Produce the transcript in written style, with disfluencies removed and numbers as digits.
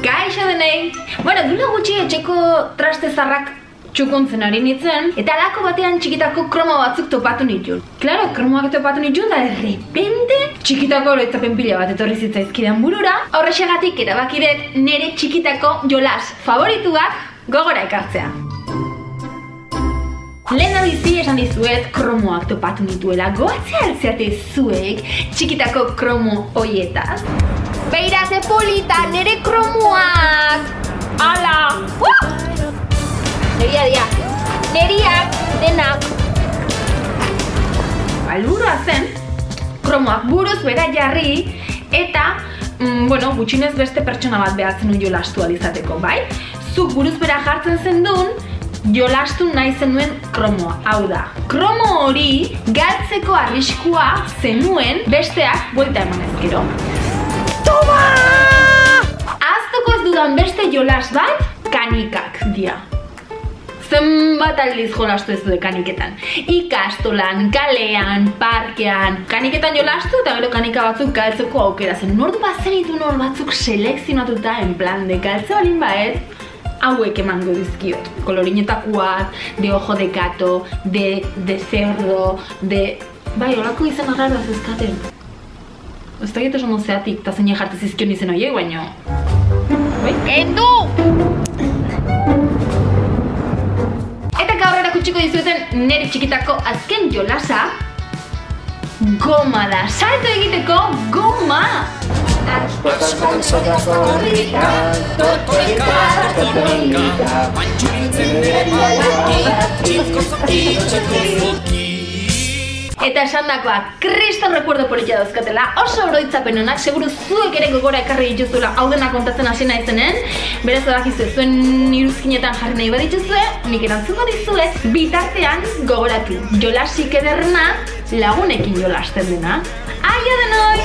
Kaixo denei! Bueno, dula gutxi etxeko traste zarrak txukuntzen ari nintzen, eta alako batean txikitako kromo batzuk topatu nituen. Claro, kromoak topatu nituen, da errepente txikitako oroitzapen pila bat etorri zitzaizkidan burura. Horrexegatik erabaki dut nire txikitako jolas favorituak gogora ekartzea. Lehen abizi esan dizuet kromoak topatu nituela, goatzea altzeate zuek txikitako kromo hoietaz. Beira ze polita, nire kromoak! Ala! Neria dia, neriak denak. Alburua zen, kromoak buruz bera jarri, eta, gutxinez beste pertsona bat behatzen nuen jolastu alizateko, bai? Zuk buruz bera jartzen zendun, jolastu nahi zenuen kromoa. Hau da, kromo hori galtzeko arriskua zenuen besteak buelta eman ezkero. Toma! Aztuko ez dudan beste jolas bat, kanikak dia. Zenbat aldiz jolastu ez du kaniketan. Ikastolan, kalean, parkean. Kaniketan jolastu eta gero kanika batzuk galtzeko aukera zen. Nordu bat zenitu nor batzuk selekzionatuta en plan de galtze balin baet, hauek emango dizkiot. Kolorinetakoak, de ojo de gato, de cerdo, de... Bai, holako izan arraro azizkaten. Ez da gito esan zeatik, eta zein jartu zizkion izen horiek, baino... Bai? Kendu! Eta gaur erakutsiko dizueten nire txikitako azken jolasa goma da. Salto egiteko goma! Eta esandakoa, kriston recuerdo polita dauzkatela, oso oroitzapen honak, seguru zuek ere gogora ekarri dituzuela hau dena kontatzen hasi naizenen. Beraz badakizue, zuen iruzkinetan jarri nahi badituzue, nik erantzungo dizuet, bitartean gogoratu, jolasik ederrena lagunekin jolasten dena. Aio denoi!